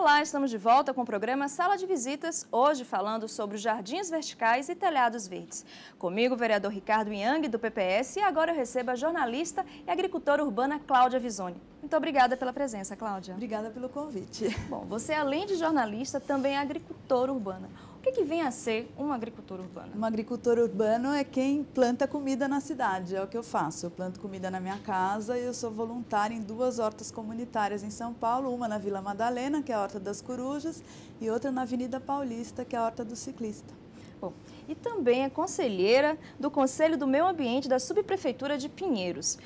Olá, estamos de volta com o programa Sala de Visitas, hoje falando sobre os jardins verticais e telhados verdes. Comigo o vereador Ricardo Yang, do PPS, e agora eu recebo a jornalista e agricultora urbana Cláudia Visoni. Muito obrigada pela presença, Cláudia. Obrigada pelo convite. Bom, você além de jornalista, também é agricultora urbana. O que vem a ser uma agricultora urbana? Um agricultor urbano é quem planta comida na cidade, é o que eu faço. Eu planto comida na minha casa e eu sou voluntária em 2 hortas comunitárias em São Paulo, uma na Vila Madalena, que é a Horta das Corujas, e outra na Avenida Paulista, que é a Horta do Ciclista. Bom, e também é conselheira do Conselho do Meio Ambiente da Subprefeitura de Pinheiros.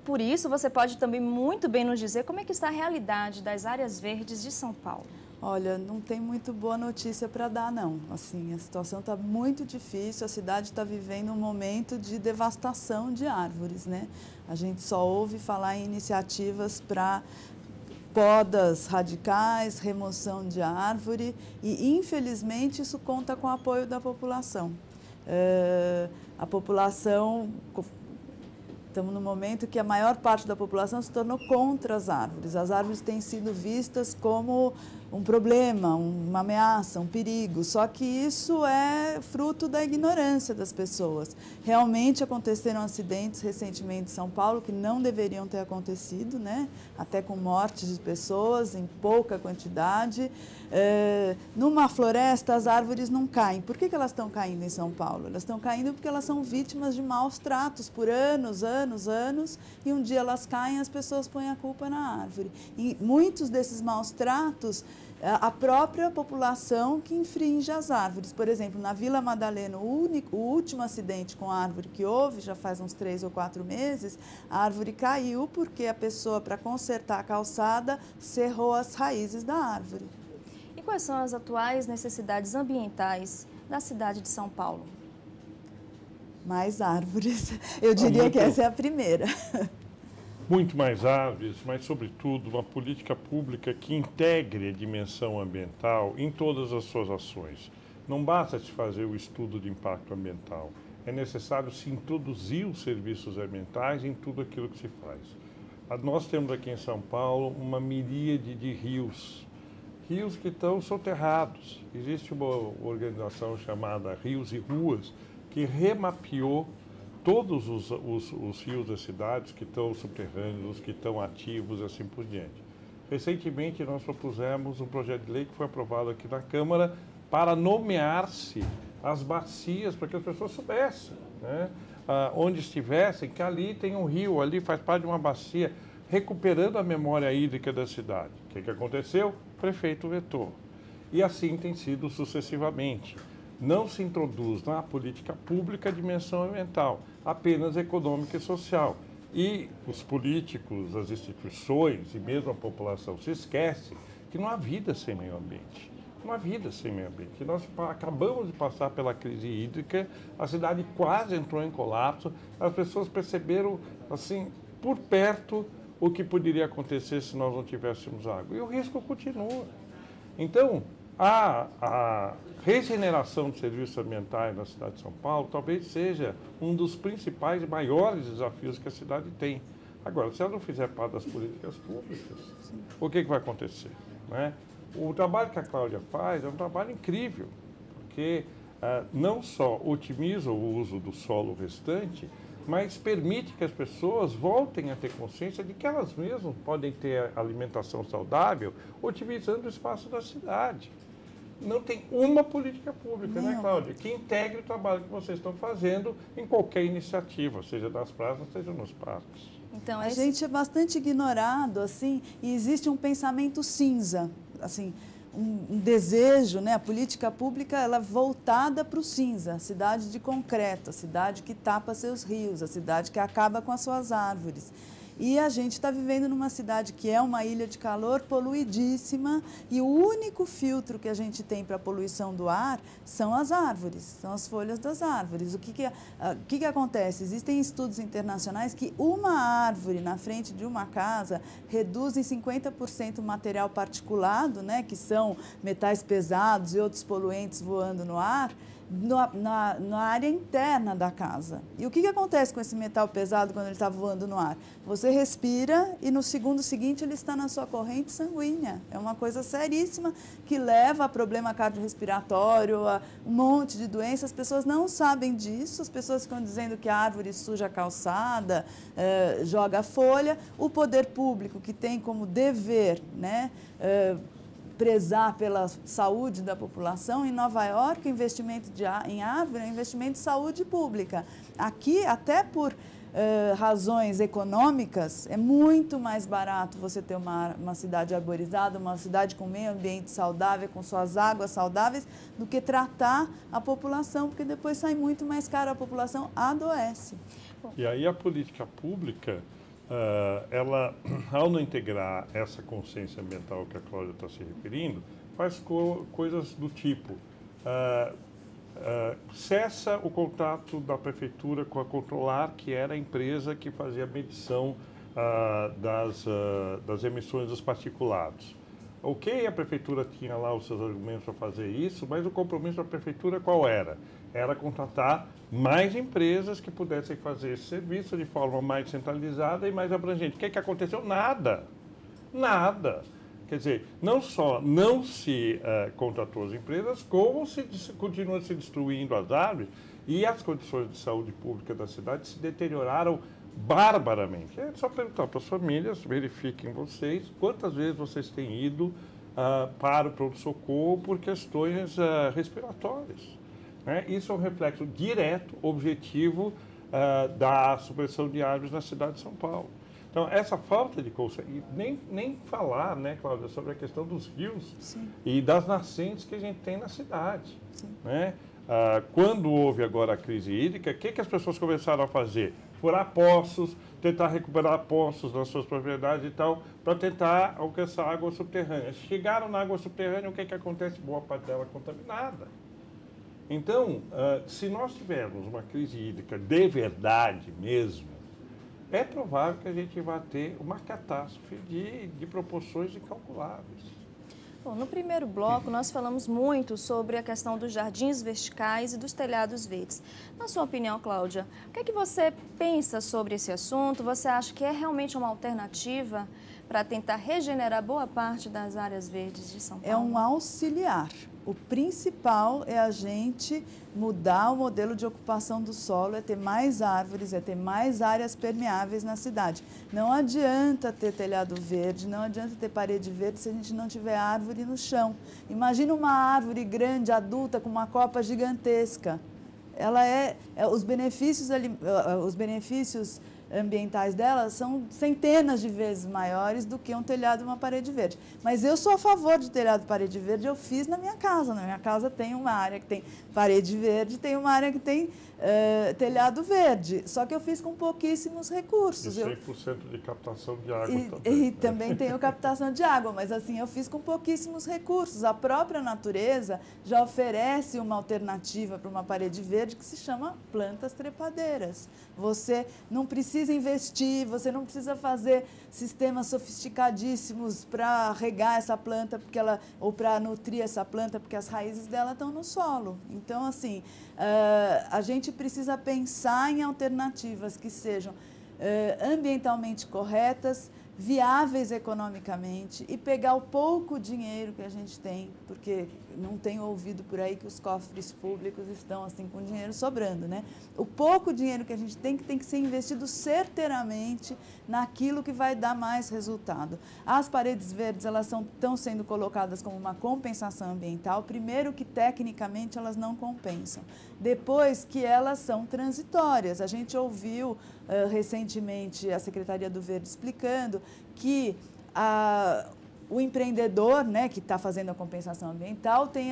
Por isso, você pode também muito bem nos dizer como é que está a realidade das áreas verdes de São Paulo. Olha, não tem muito boa notícia para dar, não. Assim, a situação está muito difícil, a cidade está vivendo um momento de devastação de árvores, né? A gente só ouve falar em iniciativas para podas radicais, remoção de árvore e, infelizmente, isso conta com o apoio da população. A população... Estamos no momento que a maior parte da população se tornou contra as árvores. As árvores têm sido vistas como um problema, uma ameaça, um perigo. Só que isso é fruto da ignorância das pessoas. Realmente aconteceram acidentes recentemente em São Paulo que não deveriam ter acontecido, né? Até com mortes de pessoas em pouca quantidade. Numa floresta as árvores não caem. Por que elas estão caindo em São Paulo? Elas estão caindo porque elas são vítimas de maus tratos por anos, e um dia elas caem e as pessoas põem a culpa na árvore. E muitos desses maus tratos, a própria população que infringe as árvores. Por exemplo, na Vila Madalena, o último acidente com a árvore que houve, já faz uns 3 ou 4 meses, a árvore caiu porque a pessoa, para consertar a calçada, serrou as raízes da árvore. E quais são as atuais necessidades ambientais da cidade de São Paulo? Mais árvores. Eu diria que essa é a primeira. Muito mais árvores, mas, sobretudo, uma política pública que integre a dimensão ambiental em todas as suas ações. Não basta se fazer o estudo de impacto ambiental. É necessário se introduzir os serviços ambientais em tudo aquilo que se faz. Nós temos aqui em São Paulo uma miríade de rios que estão soterrados. Existe uma organização chamada Rios e Ruas, que remapeou todos os rios das cidades que estão subterrâneos, os que estão ativos e assim por diante. Recentemente nós propusemos um projeto de lei que foi aprovado aqui na Câmara para nomear-se as bacias, para que as pessoas soubessem, né? Onde estivessem, que ali tem um rio, ali faz parte de uma bacia, recuperando a memória hídrica da cidade. O que aconteceu? O prefeito vetou. E assim tem sido sucessivamente. Não se introduz na política pública a dimensão ambiental, apenas econômica e social. E os políticos, as instituições e mesmo a população se esquecem que não há vida sem meio ambiente. Não há vida sem meio ambiente. Nós acabamos de passar pela crise hídrica, a cidade quase entrou em colapso, as pessoas perceberam, assim, por perto, o que poderia acontecer se nós não tivéssemos água. E o risco continua. Então, a regeneração de serviços ambientais na cidade de São Paulo talvez seja um dos principais e maiores desafios que a cidade tem. Agora, se ela não fizer parte das políticas públicas, o que vai acontecer, né? O trabalho que a Cláudia faz é um trabalho incrível, porque não só otimiza o uso do solo restante, mas permite que as pessoas voltem a ter consciência de que elas mesmas podem ter alimentação saudável otimizando o espaço da cidade. Não tem uma política pública, né, Cláudia, que integre o trabalho que vocês estão fazendo em qualquer iniciativa, seja nas praças, seja nos parques. Então, a gente é bastante ignorado, assim, e existe um pensamento cinza, assim, um desejo, né? A política pública ela é voltada para o cinza, a cidade de concreto, a cidade que tapa seus rios, a cidade que acaba com as suas árvores. E a gente está vivendo numa cidade que é uma ilha de calor poluidíssima e o único filtro que a gente tem para a poluição do ar são as árvores, são as folhas das árvores. O que acontece? Existem estudos internacionais que uma árvore na frente de uma casa reduz em 50% o material particulado, né, que são metais pesados e outros poluentes voando no ar, na área interna da casa. E o que acontece com esse metal pesado quando ele está voando no ar? Você respira e no segundo seguinte ele está na sua corrente sanguínea. É uma coisa seríssima que leva a problema cardiorrespiratório, a um monte de doenças. As pessoas não sabem disso, as pessoas ficam dizendo que a árvore suja a calçada, joga folha. O poder público, que tem como dever, né, prezar pela saúde da população, em Nova York o investimento em árvore é um investimento de saúde pública. Aqui, até por razões econômicas, é muito mais barato você ter uma cidade arborizada, uma cidade com meio ambiente saudável, com suas águas saudáveis, do que tratar a população, porque depois sai muito mais caro, a população adoece. E aí a política pública, ela, ao não integrar essa consciência ambiental que a Cláudia está se referindo, faz coisas do tipo, cessa o contato da prefeitura com a Controlar, que era a empresa que fazia a medição das emissões dos particulados. Ok, a prefeitura tinha lá os seus argumentos para fazer isso, mas o compromisso da prefeitura qual era? Era contratar mais empresas que pudessem fazer esse serviço de forma mais centralizada e mais abrangente. O que aconteceu? Nada. Nada. Quer dizer, não só não se contratou as empresas, como continua se destruindo as árvores e as condições de saúde pública da cidade se deterioraram barbaramente. É só perguntar para as famílias, verifiquem vocês quantas vezes vocês têm ido para o pronto-socorro por questões respiratórias. Né? Isso é um reflexo direto, objetivo da supressão de árvores na cidade de São Paulo. Então, essa falta de consciência, nem falar, né, Cláudia, sobre a questão dos rios Sim. e das nascentes que a gente tem na cidade. Né? Quando houve agora a crise hídrica, o que as pessoas começaram a fazer? Furar poços, tentar recuperar poços nas suas propriedades e tal, para tentar alcançar água subterrânea. Chegaram na água subterrânea, o que acontece? Boa parte dela contaminada. Então, se nós tivermos uma crise hídrica de verdade mesmo, é provável que a gente vá ter uma catástrofe de proporções incalculáveis. Bom, no primeiro bloco, nós falamos muito sobre a questão dos jardins verticais e dos telhados verdes. Na sua opinião, Cláudia, o que é que você pensa sobre esse assunto? Você acha que é realmente uma alternativa para tentar regenerar boa parte das áreas verdes de São Paulo? É um auxiliar. O principal é a gente mudar o modelo de ocupação do solo, é ter mais árvores, é ter mais áreas permeáveis na cidade. Não adianta ter telhado verde, não adianta ter parede verde se a gente não tiver árvore no chão. Imagina uma árvore grande, adulta, com uma copa gigantesca. Ela os benefícios ambientais dela são centenas de vezes maiores do que um telhado e uma parede verde. Mas eu sou a favor de telhado e parede verde, eu fiz na minha casa. Na minha casa tem uma área que tem parede verde, tem uma área que tem telhado verde. Só que eu fiz com pouquíssimos recursos. E 100% de captação de água também. E também tenho captação de água, mas assim, eu fiz com pouquíssimos recursos. A própria natureza já oferece uma alternativa para uma parede verde que se chama plantas trepadeiras. Você não precisa investir, você não precisa fazer sistemas sofisticadíssimos para regar essa planta ou para nutrir essa planta, porque as raízes dela estão no solo. Então, assim, a gente precisa pensar em alternativas que sejam ambientalmente corretas, viáveis economicamente e pegar o pouco dinheiro que a gente tem, porque não tenho ouvido por aí que os cofres públicos estão assim com dinheiro sobrando, né? O pouco dinheiro que a gente tem que ser investido certeiramente naquilo que vai dar mais resultado. As paredes verdes, elas estão sendo colocadas como uma compensação ambiental, primeiro que tecnicamente elas não compensam, depois que elas são transitórias. A gente ouviu recentemente a Secretaria do Verde explicando que o empreendedor, né, que está fazendo a compensação ambiental tem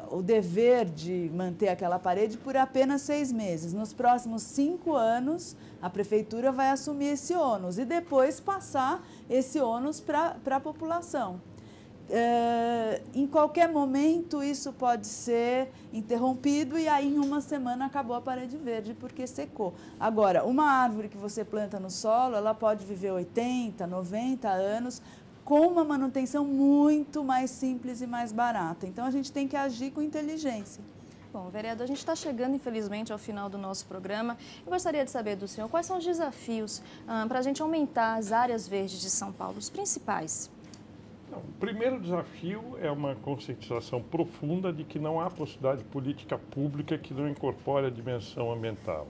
o dever de manter aquela parede por apenas 6 meses. Nos próximos 5 anos, a prefeitura vai assumir esse ônus e depois passar esse ônus para a população. Em qualquer momento isso pode ser interrompido e aí em uma semana acabou a parede verde porque secou. Agora, uma árvore que você planta no solo, ela pode viver 80, 90 anos com uma manutenção muito mais simples e mais barata. Então a gente tem que agir com inteligência. Bom, vereador, a gente está chegando, infelizmente, ao final do nosso programa. Eu gostaria de saber do senhor quais são os desafios para a gente aumentar as áreas verdes de São Paulo, os principais. O primeiro desafio é uma conscientização profunda de que não há possibilidade de política pública que não incorpore a dimensão ambiental.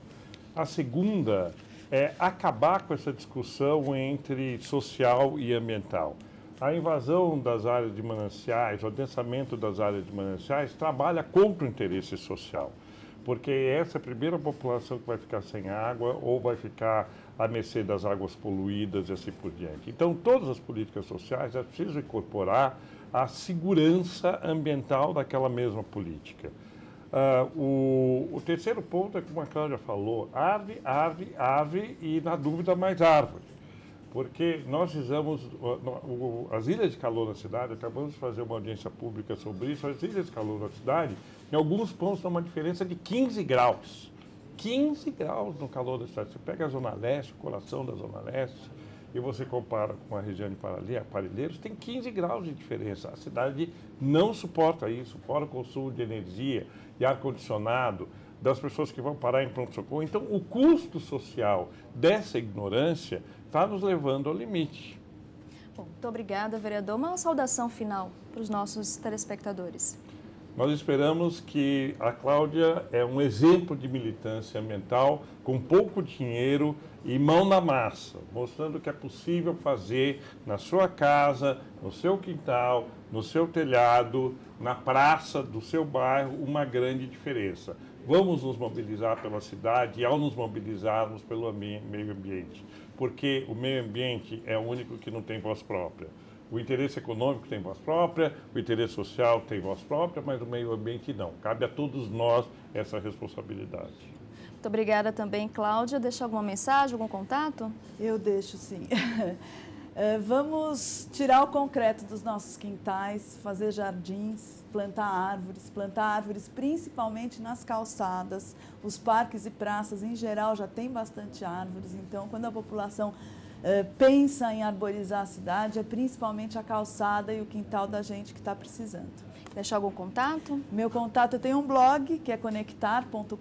A segunda é acabar com essa discussão entre social e ambiental. A invasão das áreas de mananciais, o adensamento das áreas de mananciais trabalha contra o interesse social, porque essa é a primeira população que vai ficar sem água ou vai ficar à mercê das águas poluídas e assim por diante. Então, todas as políticas sociais é preciso incorporar a segurança ambiental daquela mesma política. O terceiro ponto é, como a Cláudia falou, árvore, árvore, árvore e, na dúvida, mais árvore. Porque nós fizemos, as ilhas de calor na cidade, acabamos de fazer uma audiência pública sobre isso, as ilhas de calor na cidade, em alguns pontos, tem uma diferença de 15 graus. 15 graus no calor da cidade. Você pega a Zona Leste, o coração da Zona Leste, e você compara com a região de Parelheiros, tem 15 graus de diferença. A cidade não suporta isso, fora o consumo de energia e ar-condicionado das pessoas que vão parar em pronto-socorro. Então, o custo social dessa ignorância está nos levando ao limite. Bom, muito obrigada, vereador. Uma saudação final para os nossos telespectadores. Nós esperamos que a Cláudia é um exemplo de militância ambiental com pouco dinheiro e mão na massa, mostrando que é possível fazer na sua casa, no seu quintal, no seu telhado, na praça do seu bairro, uma grande diferença. Vamos nos mobilizar pela cidade e, ao nos mobilizarmos pelo meio ambiente, porque o meio ambiente é o único que não tem voz própria. O interesse econômico tem voz própria, o interesse social tem voz própria, mas o meio ambiente não. Cabe a todos nós essa responsabilidade. Muito obrigada também, Cláudia. Deixa alguma mensagem, algum contato? Eu deixo, sim. Vamos tirar o concreto dos nossos quintais, fazer jardins, plantar árvores principalmente nas calçadas. Os parques e praças, em geral, já tem bastante árvores, então, quando a população pensa em arborizar a cidade, é principalmente a calçada e o quintal da gente que está precisando. Deixar algum contato? Meu contato, eu tenho um blog, que é conectar.com.br,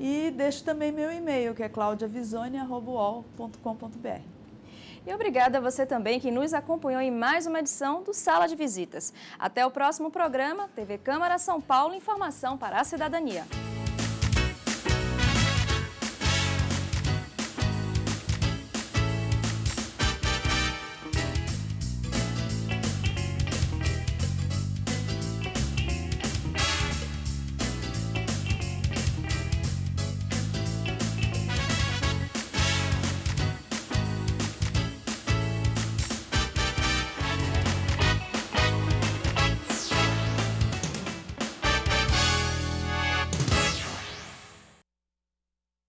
e deixo também meu e-mail, que é claudiavisoni@uol.com.br. E obrigada a você também que nos acompanhou em mais uma edição do Sala de Visitas. Até o próximo programa, TV Câmara São Paulo, informação para a cidadania.